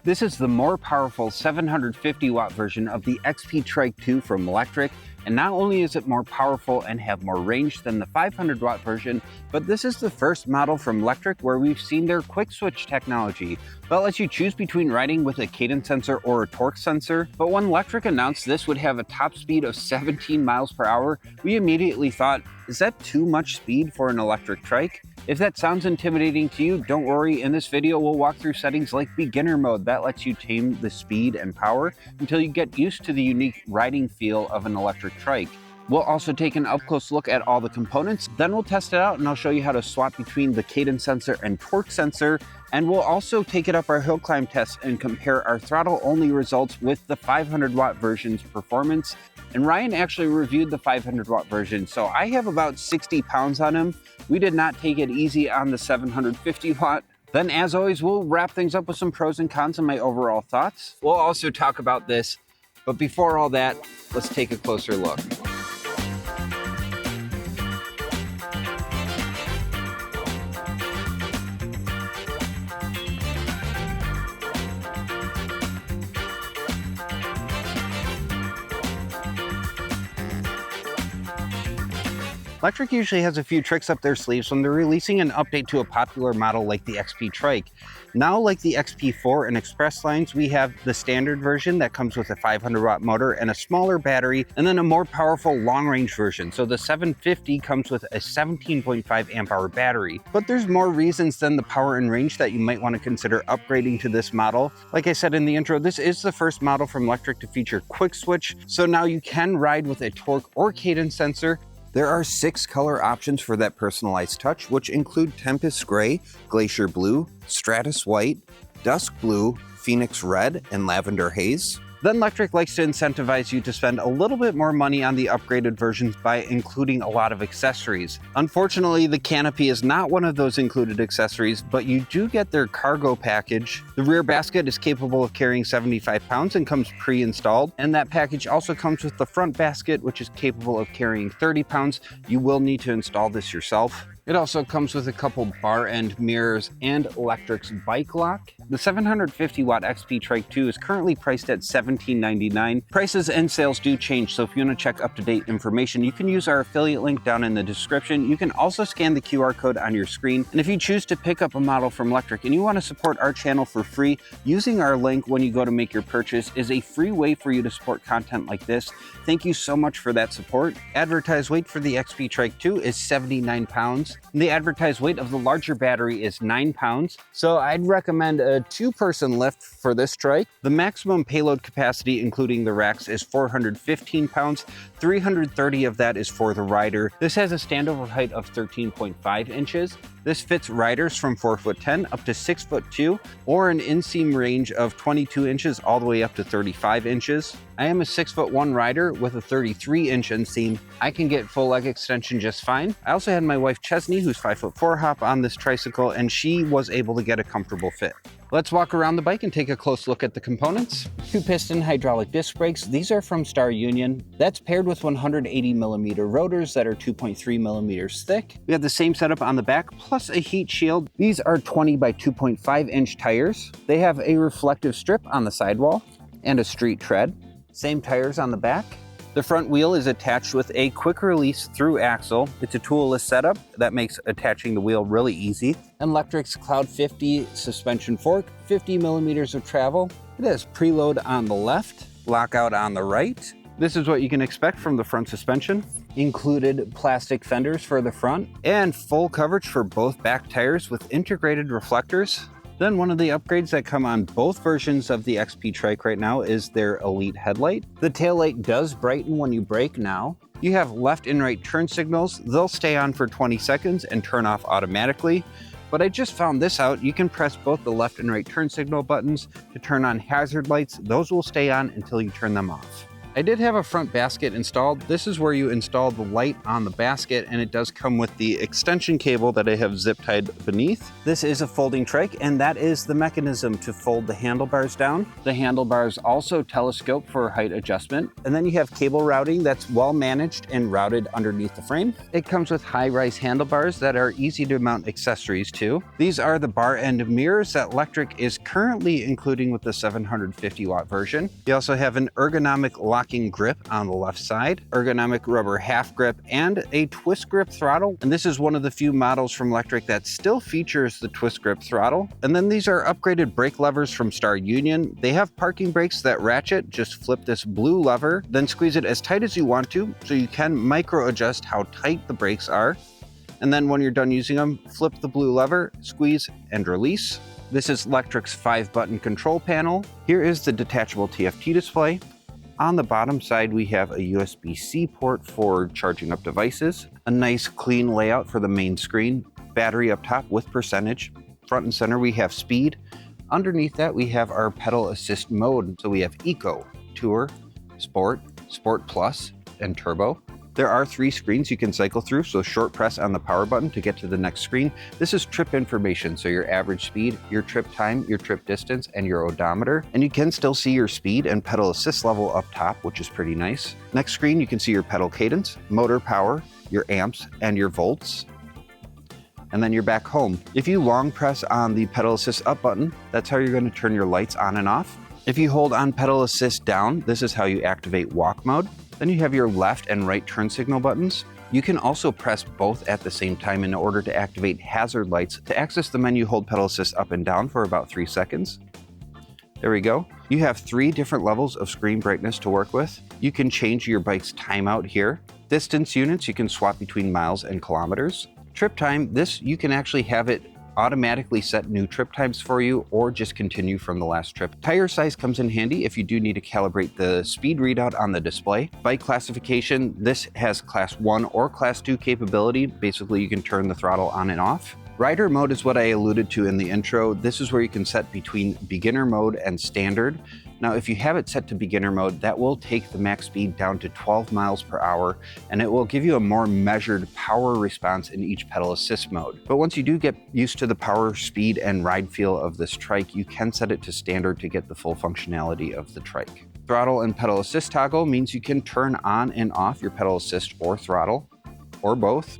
This is the more powerful 750 watt version of the XP Trike 2 from Lectric, and not only is it more powerful and have more range than the 500 watt version, but this is the first model from Lectric where we've seen their quick switch technology that lets you choose between riding with a cadence sensor or a torque sensor. But when Lectric announced this would have a top speed of 17 miles per hour, we immediately thought, is that too much speed for an electric trike? If that sounds intimidating to you, don't worry. In this video, we'll walk through settings like beginner mode that lets you tame the speed and power until you get used to the unique riding feel of an electric trike. We'll also take an up-close look at all the components, then we'll test it out and I'll show you how to swap between the cadence sensor and torque sensor, and we'll also take it up our hill climb test and compare our throttle-only results with the 500 watt version's performance. And Ryan actually reviewed the 500 watt version, so I have about 60 pounds on him. We did not take it easy on the 750 watt. Then as always, we'll wrap things up with some pros and cons and my overall thoughts. We'll also talk about this, but before all that, let's take a closer look. Lectric usually has a few tricks up their sleeves when they're releasing an update to a popular model like the XP Trike. Now, like the XP4 and Express lines, we have the standard version that comes with a 500 watt motor and a smaller battery, and then a more powerful long range version. So the 750 comes with a 17.5 amp hour battery. But there's more reasons than the power and range that you might want to consider upgrading to this model. Like I said in the intro, this is the first model from Lectric to feature quick switch. So now you can ride with a torque or cadence sensor. There are 6 color options for that personalized touch, which include Tempest Gray, Glacier Blue, Stratus White, Dusk Blue, Phoenix Red, and Lavender Haze. Then Lectric likes to incentivize you to spend a little bit more money on the upgraded versions by including a lot of accessories. Unfortunately, the Canopy is not one of those included accessories, but you do get their cargo package. The rear basket is capable of carrying 75 pounds and comes pre-installed, and that package also comes with the front basket, which is capable of carrying 30 pounds. You will need to install this yourself. It also comes with a couple bar end mirrors and Lectric's bike lock. The 750 watt XP Trike 2 is currently priced at $17.99. Prices and sales do change, so if you want to check up-to-date information, you can use our affiliate link down in the description. You can also scan the QR code on your screen. And if you choose to pick up a model from Lectric and you want to support our channel for free, using our link when you go to make your purchase is a free way for you to support content like this. Thank you so much for that support. Advertised weight for the XP Trike 2 is 79 pounds. The advertised weight of the larger battery is 9 pounds, so I'd recommend a 2-person lift for this trike. The maximum payload capacity, including the racks, is 415 pounds. 330 of that is for the rider. This has a standover height of 13.5 inches. This fits riders from 4'10" up to 6'2", or an inseam range of 22 inches all the way up to 35 inches. I am a 6'1" rider with a 33-inch inseam. I can get full leg extension just fine. I also had my wife Chesney, who's 5'4", hop on this tricycle, and she was able to get a comfortable fit. Let's walk around the bike and take a close look at the components. 2-piston hydraulic disc brakes. These are from Star Union. That's paired with 180 millimeter rotors that are 2.3 millimeters thick. We have the same setup on the back, plus a heat shield. These are 20 by 2.5 inch tires. They have a reflective strip on the sidewall and a street tread. Same tires on the back. The front wheel is attached with a quick release through axle. It's a toolless setup that makes attaching the wheel really easy. And Lectric's Cloud 50 suspension fork, 50 millimeters of travel. It has preload on the left, lockout on the right. This is what you can expect from the front suspension. Included plastic fenders for the front and full coverage for both back tires with integrated reflectors. Then one of the upgrades that come on both versions of the XP Trike right now is their Elite headlight. The taillight does brighten when you brake now. You have left and right turn signals. They'll stay on for 20 seconds and turn off automatically. But I just found this out. You can press both the left and right turn signal buttons to turn on hazard lights. Those will stay on until you turn them off. I did have a front basket installed. This is where you install the light on the basket, and it does come with the extension cable that I have zip tied beneath. This is a folding trike, and that is the mechanism to fold the handlebars down. The handlebars also telescope for height adjustment. And then you have cable routing that's well managed and routed underneath the frame. It comes with high-rise handlebars that are easy to mount accessories to. These are the bar end mirrors that Lectric is currently including with the 750 watt version. You also have an ergonomic locking grip on the left side, ergonomic rubber half grip, and a twist grip throttle. And this is one of the few models from Lectric that still features the twist grip throttle. And then these are upgraded brake levers from Star Union. They have parking brakes that ratchet. Just flip this blue lever, then squeeze it as tight as you want to, so you can micro adjust how tight the brakes are. And then when you're done using them, flip the blue lever, squeeze, and release. This is Lectric's 5-button control panel. Here is the detachable TFT display. On the bottom side, we have a USB-C port for charging up devices, a nice clean layout for the main screen, battery up top with percentage. Front and center, we have speed. Underneath that, we have our pedal assist mode. So we have Eco, Tour, Sport, Sport Plus, and Turbo. There are 3 screens you can cycle through, so short press on the power button to get to the next screen. This is trip information, so your average speed, your trip time, your trip distance, and your odometer. And you can still see your speed and pedal assist level up top, which is pretty nice. Next screen, you can see your pedal cadence, motor power, your amps, and your volts. And then you're back home. If you long press on the pedal assist up button, that's how you're going to turn your lights on and off. If you hold on pedal assist down, this is how you activate walk mode. Then you have your left and right turn signal buttons. You can also press both at the same time in order to activate hazard lights. To access the menu, hold pedal assist up and down for about 3 seconds. There we go. You have 3 different levels of screen brightness to work with. You can change your bike's timeout here. Distance units, you can swap between miles and kilometers. Trip time, this you can actually have it automatically set new trip times for you or just continue from the last trip. Tire size comes in handy if you do need to calibrate the speed readout on the display. Bike classification, this has class 1 or class 2 capability. Basically, you can turn the throttle on and off. Rider mode is what I alluded to in the intro. This is where you can set between beginner mode and standard. Now, if you have it set to beginner mode, that will take the max speed down to 12 miles per hour, and it will give you a more measured power response in each pedal assist mode. But once you do get used to the power, speed, and ride feel of this trike, you can set it to standard to get the full functionality of the trike. Throttle and pedal assist toggle means you can turn on and off your pedal assist or throttle, or both.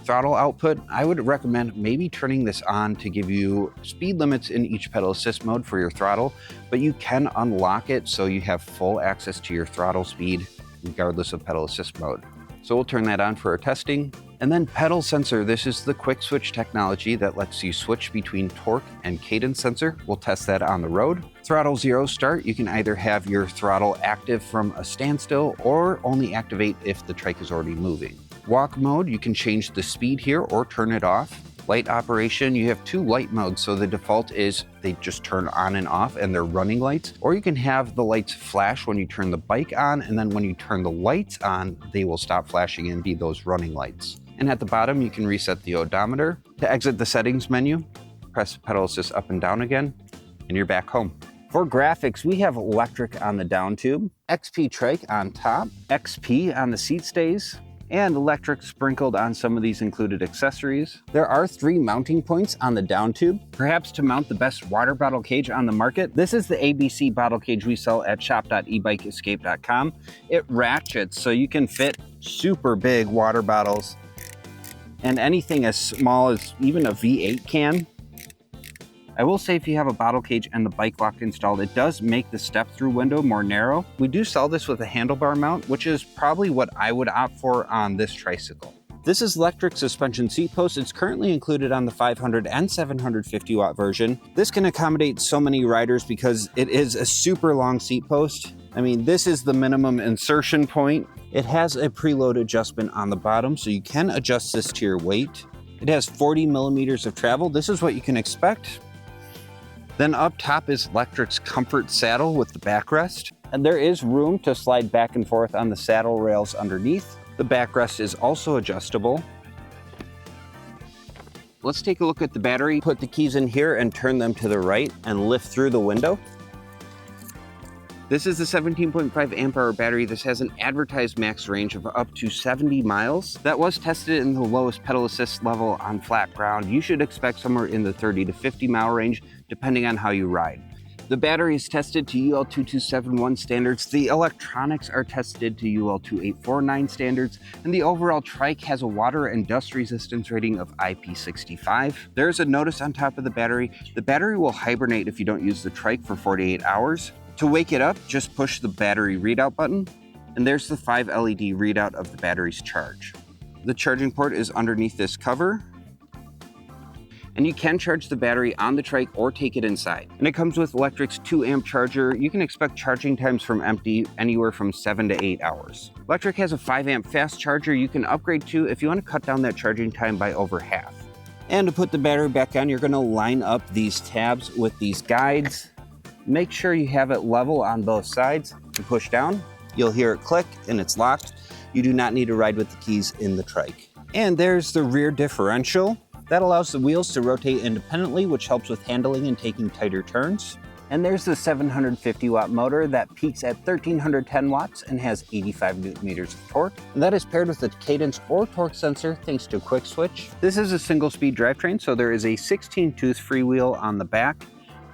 Throttle output, I would recommend maybe turning this on to give you speed limits in each pedal assist mode for your throttle, but you can unlock it so you have full access to your throttle speed regardless of pedal assist mode. So we'll turn that on for our testing. And then pedal sensor, this is the quick switch technology that lets you switch between torque and cadence sensor. We'll test that on the road. Throttle zero start, you can either have your throttle active from a standstill or only activate if the trike is already moving. Walk mode, you can change the speed here or turn it off. Light operation, you have 2 light modes. So the default is they just turn on and off and they're running lights. Or you can have the lights flash when you turn the bike on, and then when you turn the lights on, they will stop flashing and be those running lights. And at the bottom, you can reset the odometer. To exit the settings menu, press pedal assist up and down again, and you're back home. For graphics, we have Lectric on the down tube, XP Trike on top, XP on the seat stays, and Lectric sprinkled on some of these included accessories. There are 3 mounting points on the down tube, perhaps to mount the best water bottle cage on the market. This is the ABC bottle cage we sell at shop.ebikeescape.com. It ratchets so you can fit super big water bottles and anything as small as even a V8 can. I will say if you have a bottle cage and the bike lock installed, it does make the step-through window more narrow. We do sell this with a handlebar mount, which is probably what I would opt for on this tricycle. This is Lectric suspension seat post. It's currently included on the 500 and 750 watt version. This can accommodate so many riders because it is a super long seat post. I mean, this is the minimum insertion point. It has a preload adjustment on the bottom, so you can adjust this to your weight. It has 40 millimeters of travel. This is what you can expect. Then up top is Lectric's comfort saddle with the backrest. And there is room to slide back and forth on the saddle rails underneath. The backrest is also adjustable. Let's take a look at the battery. Put the keys in here and turn them to the right and lift through the window. This is the 17.5 amp hour battery. This has an advertised max range of up to 70 miles. That was tested in the lowest pedal assist level on flat ground. You should expect somewhere in the 30 to 50 mile range, depending on how you ride. The battery is tested to UL 2271 standards, the electronics are tested to UL 2849 standards, and the overall trike has a water and dust resistance rating of IP65. There's a notice on top of the battery. The battery will hibernate if you don't use the trike for 48 hours. To wake it up, just push the battery readout button, and there's the 5 LED readout of the battery's charge. The charging port is underneath this cover, and you can charge the battery on the trike or take it inside. And it comes with Lectric's 2 amp charger. You can expect charging times from empty anywhere from 7 to 8 hours. Lectric has a 5 amp fast charger you can upgrade to if you want to cut down that charging time by over half. And to put the battery back on, you're going to line up these tabs with these guides. Make sure you have it level on both sides and push down. You'll hear it click and it's locked. You do not need to ride with the keys in the trike. And there's the rear differential. That allows the wheels to rotate independently, which helps with handling and taking tighter turns. And there's the 750 watt motor that peaks at 1310 watts and has 85 newton meters of torque. And that is paired with a cadence or torque sensor thanks to a quick switch. This is a single speed drivetrain, so there is a 16 tooth freewheel on the back,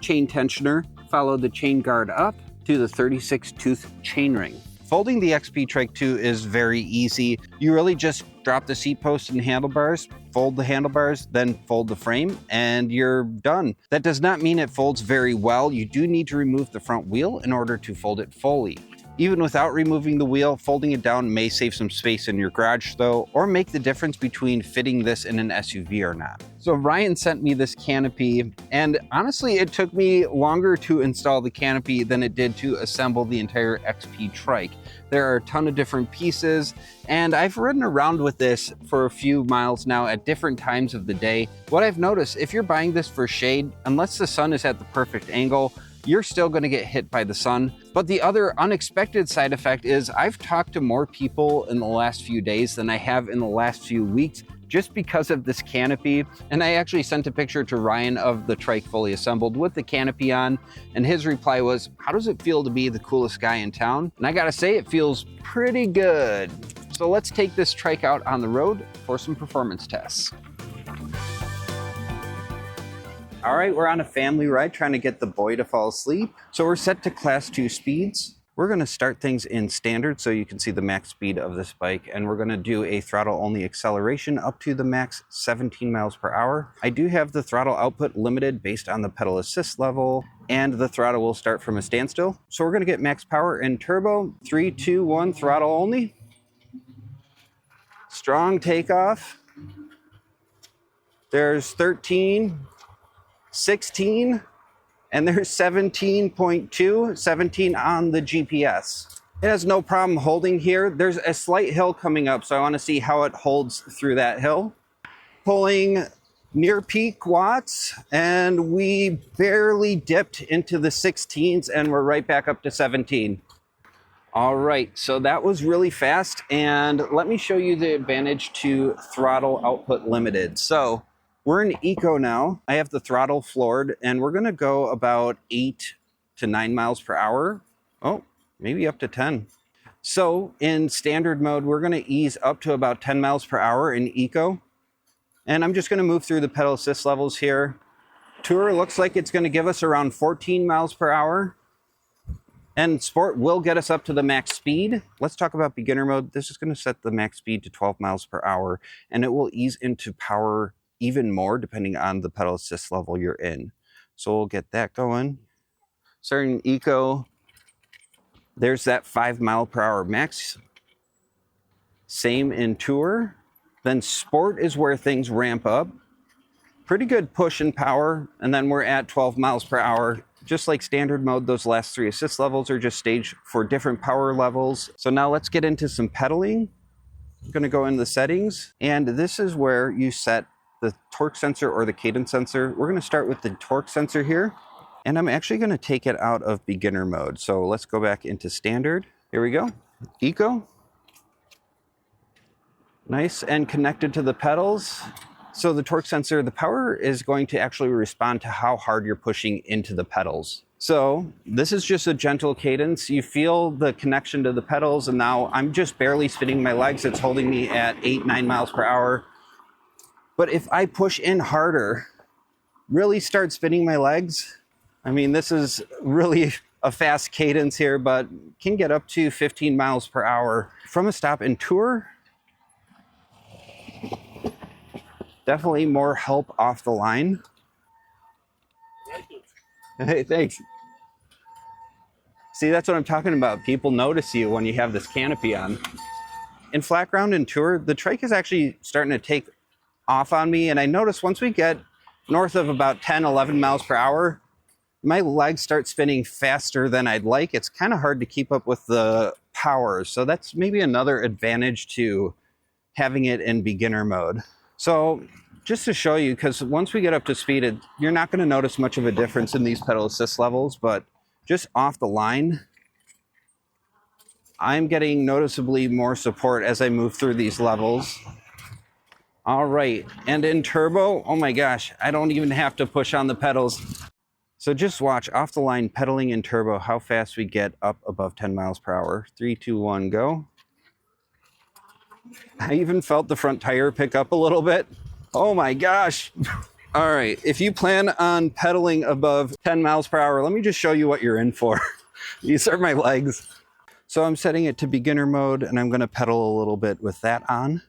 chain tensioner, follow the chain guard up to the 36 tooth chain ring. Folding the XP Trike 2 is very easy. You really just drop the seat post and handlebars, fold the handlebars, then fold the frame, and you're done. That does not mean it folds very well. You do need to remove the front wheel in order to fold it fully. Even without removing the wheel, folding it down may save some space in your garage though, or make the difference between fitting this in an SUV or not. So Ryan sent me this Canopy, and honestly, it took me longer to install the Canopy than it did to assemble the entire XP Trike. There are a ton of different pieces, and I've ridden around with this for a few miles now at different times of the day. What I've noticed, if you're buying this for shade, unless the sun is at the perfect angle, you're still going to get hit by the sun. But the other unexpected side effect is I've talked to more people in the last few days than I have in the last few weeks just because of this Canopy. And I actually sent a picture to Ryan of the trike fully assembled with the Canopy on, and his reply was, how does it feel to be the coolest guy in town? And I gotta say, it feels pretty good. So let's take this trike out on the road for some performance tests. All right, we're on a family ride trying to get the boy to fall asleep. So we're set to class 2 speeds. We're gonna start things in standard so you can see the max speed of this bike, and we're gonna do a throttle only acceleration up to the max 17 miles per hour. I do have the throttle output limited based on the pedal assist level, and the throttle will start from a standstill. So we're gonna get max power in turbo. 3, 2, 1, throttle only. Strong takeoff. There's 13, 16, and there's 17.2, 17 on the GPS. It has no problem holding here. There's a slight hill coming up, so I want to see how it holds through that hill. Pulling near peak watts, and we barely dipped into the 16s, and we're right back up to 17. All right, so that was really fast, and let me show you the advantage to throttle output limited. So we're in eco now. I have the throttle floored, and we're gonna go about 8 to 9 miles per hour. Oh, maybe up to 10. So in standard mode, we're gonna ease up to about 10 miles per hour in eco. And I'm just gonna move through the pedal assist levels here. Tour looks like it's gonna give us around 14 miles per hour. And sport will get us up to the max speed. Let's talk about beginner mode. This is gonna set the max speed to 12 miles per hour, and it will ease into power even more depending on the pedal assist level you're in. So we'll get that going. Starting eco, there's that 5 mile per hour max. Same in tour. Then sport is where things ramp up. Pretty good push and power, and then we're at 12 miles per hour. Just like standard mode, those last 3 assist levels are just staged for different power levels. So now let's get into some pedaling. I'm gonna go into the settings, and this is where you set the torque sensor or the cadence sensor. We're gonna start with the torque sensor here, and I'm actually gonna take it out of beginner mode. So let's go back into standard. Here we go, eco. Nice and connected to the pedals. So the torque sensor, the power is going to actually respond to how hard you're pushing into the pedals. So this is just a gentle cadence. You feel the connection to the pedals, and now I'm just barely spinning my legs. It's holding me at 8-9 miles per hour. But if I push in harder, really start spinning my legs, I mean, this is really a fast cadence here, but can get up to 15 miles per hour. From a stop and tour, definitely more help off the line. Hey, thanks. See, that's what I'm talking about. People notice you when you have this canopy on. In flat ground and tour, the trike is actually starting to take off on me. And I notice once we get north of about 10, 11 miles per hour, my legs start spinning faster than I'd like. It's kind of hard to keep up with the power. So that's maybe another advantage to having it in beginner mode. So just to show you, because once we get up to speed, you're not going to notice much of a difference in these pedal assist levels, but just off the line, I'm getting noticeably more support as I move through these levels. All right, and in turbo, oh my gosh, I don't even have to push on the pedals. So just watch off the line pedaling in turbo, how fast we get up above 10 miles per hour. 3, 2, 1, go. I even felt the front tire pick up a little bit. Oh my gosh. All right, if you plan on pedaling above 10 miles per hour, let me just show you what you're in for. These are my legs. So I'm setting it to beginner mode, and I'm gonna pedal a little bit with that on.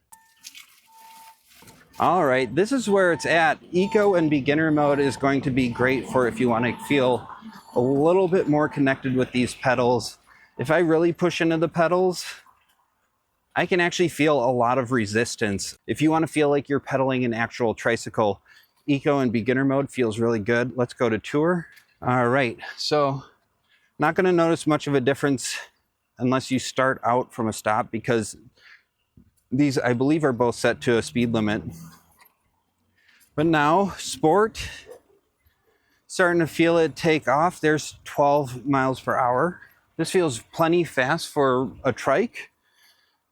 All right, this is where it's at. Eco and beginner mode is going to be great for if you want to feel a little bit more connected with these pedals. If I really push into the pedals, I can actually feel a lot of resistance. If you want to feel like you're pedaling an actual tricycle, Eco and beginner mode feels really good. Let's go to tour. All right, so not going to notice much of a difference unless you start out from a stop, because these, I believe, are both set to a speed limit. But now, sport, starting to feel it take off. There's 12 miles per hour. This feels plenty fast for a trike.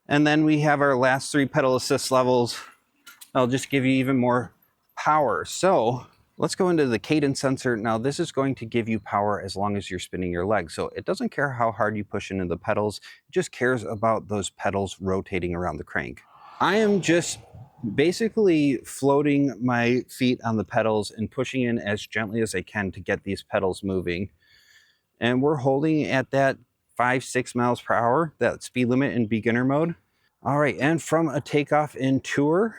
And then we have our last 3 pedal assist levels. I'll just give you even more power. So let's go into the cadence sensor. Now this is going to give you power as long as you're spinning your legs. So it doesn't care how hard you push into the pedals. It just cares about those pedals rotating around the crank. I am just basically floating my feet on the pedals and pushing in as gently as I can to get these pedals moving. And we're holding at that 5-6 miles per hour, that speed limit in beginner mode. All right, and from a takeoff in tour,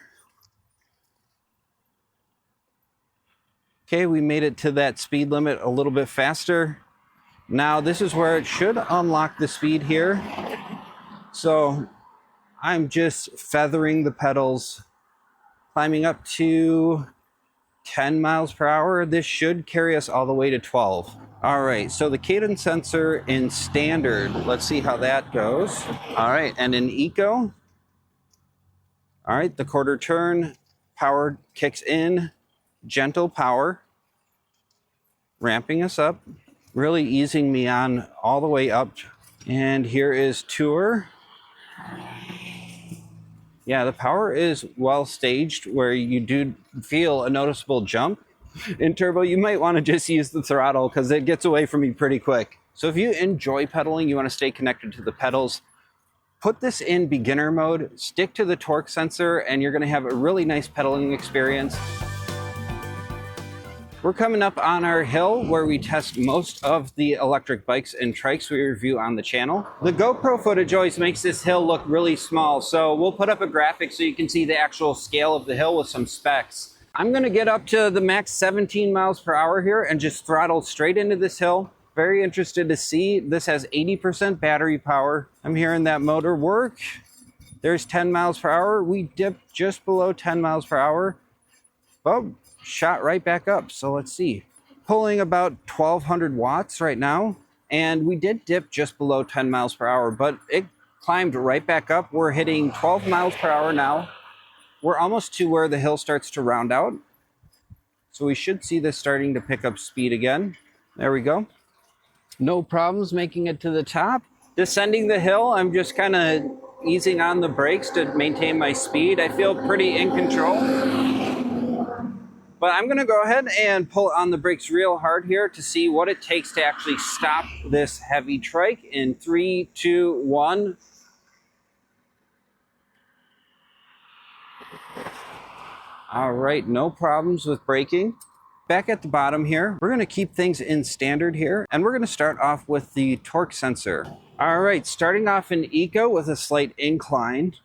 okay, we made it to that speed limit a little bit faster. Now this is where it should unlock the speed here. So I'm just feathering the pedals, climbing up to 10 miles per hour. This should carry us all the way to 12. All right, so the cadence sensor in standard, let's see how that goes. All right, and in eco, all right, the quarter turn, power kicks in, gentle power, ramping us up, really easing me on all the way up. And here is tour. Yeah, the power is well staged where you do feel a noticeable jump. In turbo, you might want to just use the throttle because it gets away from you pretty quick. So if you enjoy pedaling, you want to stay connected to the pedals, put this in beginner mode, stick to the torque sensor, and you're going to have a really nice pedaling experience. We're coming up on our hill where we test most of the electric bikes and trikes we review on the channel. The GoPro footage always makes this hill look really small, so we'll put up a graphic so you can see the actual scale of the hill with some specs. I'm gonna get up to the max 17 miles per hour here and just throttle straight into this hill. Very interested to see. This has 80% battery power. I'm hearing that motor work. There's 10 miles per hour. We dipped just below 10 miles per hour. Oh, shot right back up. So let's see. Pulling about 1200 watts right now. And we did dip just below 10 miles per hour, but it climbed right back up. We're hitting 12 miles per hour now. We're almost to where the hill starts to round out. So we should see this starting to pick up speed again. There we go. No problems making it to the top. Descending the hill, I'm just kind of easing on the brakes to maintain my speed. I feel pretty in control. But I'm gonna go ahead and pull on the brakes real hard here to see what it takes to actually stop this heavy trike in 3, 2, 1. All right, no problems with braking. Back at the bottom here, we're gonna keep things in standard here, and we're gonna start off with the torque sensor. All right, starting off in eco with a slight incline.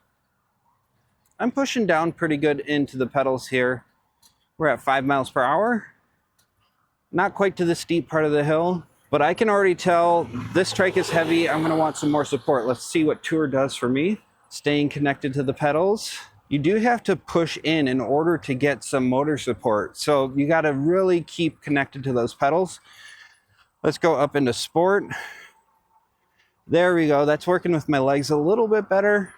I'm pushing down pretty good into the pedals here. We're at 5 miles per hour. Not quite to the steep part of the hill, but I can already tell this trike is heavy. I'm gonna want some more support. Let's see what Tour does for me. Staying connected to the pedals. You do have to push in order to get some motor support. So you gotta really keep connected to those pedals. Let's go up into sport. There we go, that's working with my legs a little bit better.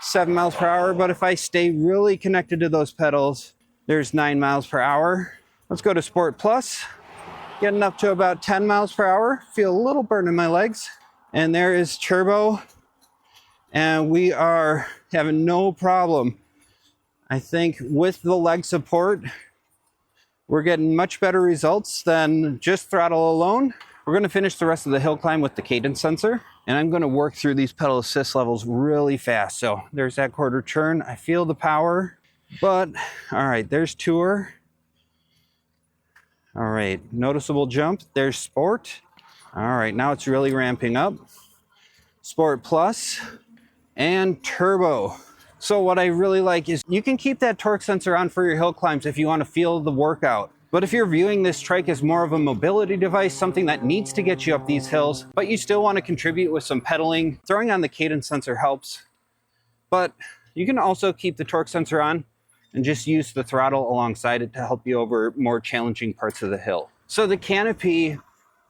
7 miles per hour, but if I stay really connected to those pedals, there's 9 miles per hour. Let's go to Sport Plus. Getting up to about 10 miles per hour. Feel a little burn in my legs. And there is Turbo. And we are having no problem. I think with the leg support, we're getting much better results than just throttle alone. We're gonna finish the rest of the hill climb with the Cadence sensor. And I'm gonna work through these pedal assist levels really fast. So there's that quarter turn. I feel the power, but all right, there's Tour. All right, noticeable jump. There's Sport. All right, now it's really ramping up. Sport Plus and Turbo. So what I really like is you can keep that torque sensor on for your hill climbs if you wanna feel the workout. But if you're viewing this trike as more of a mobility device, something that needs to get you up these hills, but you still want to contribute with some pedaling, throwing on the Cadence sensor helps. But you can also keep the torque sensor on and just use the throttle alongside it to help you over more challenging parts of the hill. So the Canopy,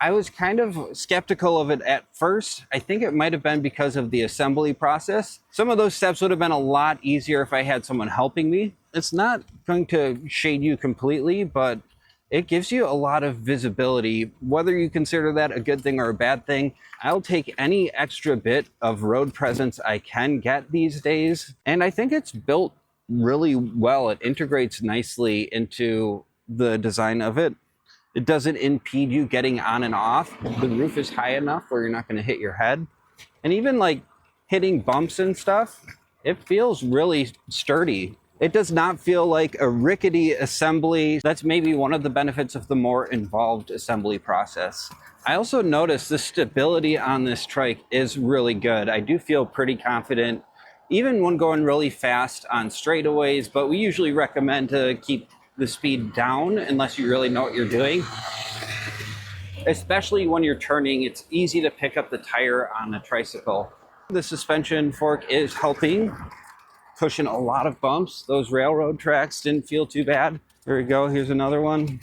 I was kind of skeptical of it at first. I think it might have been because of the assembly process. Some of those steps would have been a lot easier if I had someone helping me. It's not going to shade you completely, but it gives you a lot of visibility. Whether you consider that a good thing or a bad thing, I'll take any extra bit of road presence I can get these days. And I think it's built really well. It integrates nicely into the design of it. It doesn't impede you getting on and off. The roof is high enough where you're not gonna hit your head. And even like hitting bumps and stuff, it feels really sturdy. It does not feel like a rickety assembly. That's maybe one of the benefits of the more involved assembly process. I also noticed the stability on this trike is really good. I do feel pretty confident, even when going really fast on straightaways, but we usually recommend to keep the speed down unless you really know what you're doing. Especially when you're turning, it's easy to pick up the tire on a tricycle. The suspension fork is helping, pushing a lot of bumps. Those railroad tracks didn't feel too bad. There we go, here's another one.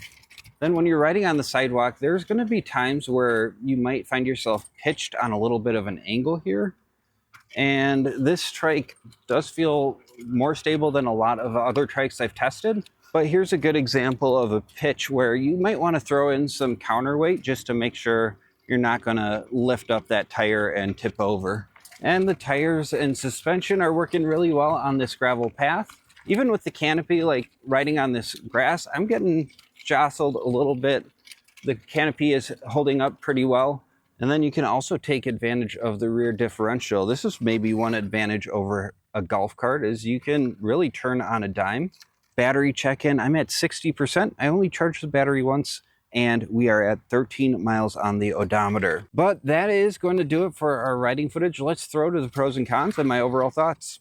Then when you're riding on the sidewalk, there's gonna be times where you might find yourself pitched on a little bit of an angle here. And this trike does feel more stable than a lot of other trikes I've tested. But here's a good example of a pitch where you might wanna throw in some counterweight just to make sure you're not gonna lift up that tire and tip over. And the tires and suspension are working really well on this gravel path. Even with the Canopy, like riding on this grass, I'm getting jostled a little bit. The Canopy is holding up pretty well. And then you can also take advantage of the rear differential. This is maybe one advantage over a golf cart is you can really turn on a dime. Battery check-in, I'm at 60%. I only charged the battery once, and we are at 13 miles on the odometer. But that is going to do it for our riding footage. Let's throw to the pros and cons and my overall thoughts.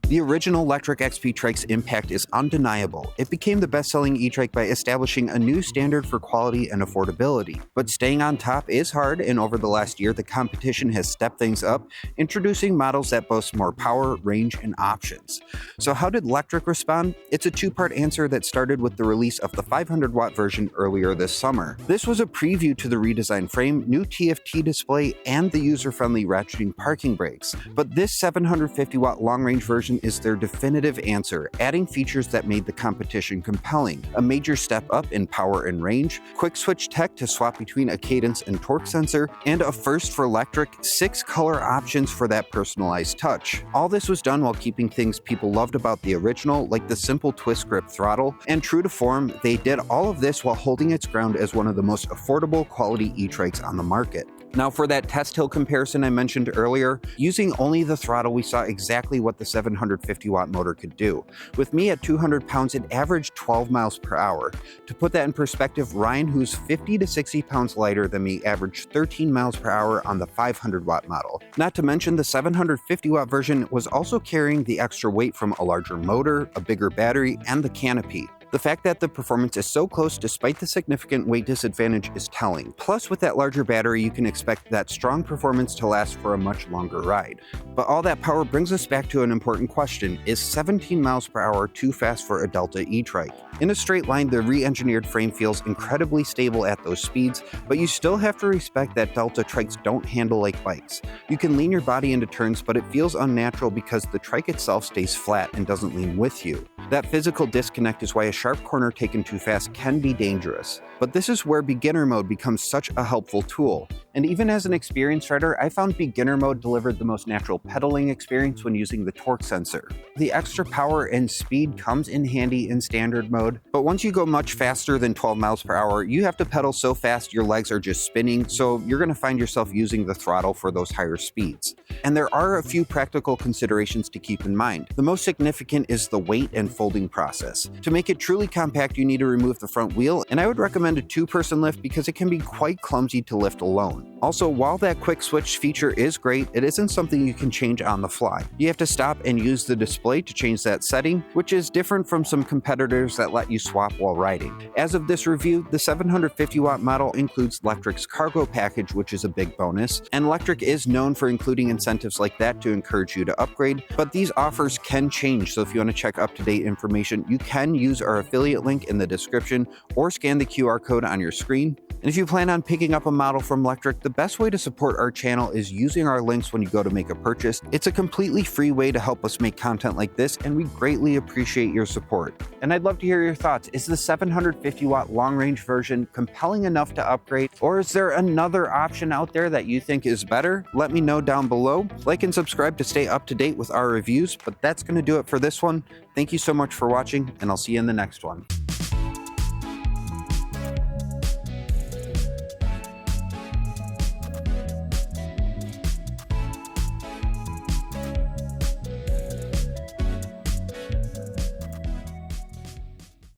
The original Lectric XP Trike's impact is undeniable. It became the best-selling e-trike by establishing a new standard for quality and affordability. But staying on top is hard, and over the last year, the competition has stepped things up, introducing models that boast more power, range, and options. So how did Lectric respond? It's a two-part answer that started with the release of the 500-watt version earlier this summer. This was a preview to the redesigned frame, new TFT display, and the user-friendly ratcheting parking brakes. But this 750-watt long-range version is their definitive answer, adding features that made the competition compelling. A major step up in power and range, quick switch tech to swap between a cadence and torque sensor, and a first for Lectric, 6 color options for that personalized touch. All this was done while keeping things people loved about the original, like the simple twist grip throttle, and true to form, they did all of this while holding its ground as one of the most affordable quality e-trikes on the market. Now for that test hill comparison I mentioned earlier, using only the throttle we saw exactly what the 750 watt motor could do. With me at 200 pounds it averaged 12 miles per hour. To put that in perspective, Ryan, who's 50 to 60 pounds lighter than me, averaged 13 miles per hour on the 500 watt model. Not to mention the 750 watt version was also carrying the extra weight from a larger motor, a bigger battery, and the Canopy. The fact that the performance is so close despite the significant weight disadvantage is telling. Plus, with that larger battery, you can expect that strong performance to last for a much longer ride. But all that power brings us back to an important question: is 17 miles per hour too fast for a Delta e-trike? In a straight line, the re-engineered frame feels incredibly stable at those speeds, but you still have to respect that Delta trikes don't handle like bikes. You can lean your body into turns, but it feels unnatural because the trike itself stays flat and doesn't lean with you. That physical disconnect is why a sharp corner taken too fast can be dangerous. But this is where beginner mode becomes such a helpful tool. And even as an experienced rider, I found beginner mode delivered the most natural pedaling experience when using the torque sensor. The extra power and speed comes in handy in standard mode, but once you go much faster than 12 miles per hour, you have to pedal so fast your legs are just spinning, so you're going to find yourself using the throttle for those higher speeds. And there are a few practical considerations to keep in mind. The most significant is the weight and folding process. To make it truly compact, you need to remove the front wheel, and I would recommend a 2-person lift because it can be quite clumsy to lift alone. Also, while that quick switch feature is great, it isn't something you can change on the fly. You have to stop and use the display to change that setting, which is different from some competitors that let you swap while riding. As of this review, the 750 watt model includes Lectric's cargo package, which is a big bonus, and Lectric is known for including incentives like that to encourage you to upgrade, but these offers can change, so if you want to check up-to-date information, you can use our affiliate link in the description or scan the QR code on your screen. And if you plan on picking up a model from Lectric, the best way to support our channel is using our links when you go to make a purchase. It's a completely free way to help us make content like this, and we greatly appreciate your support. And I'd love to hear your thoughts. Is the 750 watt long range version compelling enough to upgrade, or is there another option out there that you think is better? Let me know down below. Like and subscribe to stay up to date with our reviews, but that's going to do it for this one. Thank you so much for watching, and I'll see you in the next one.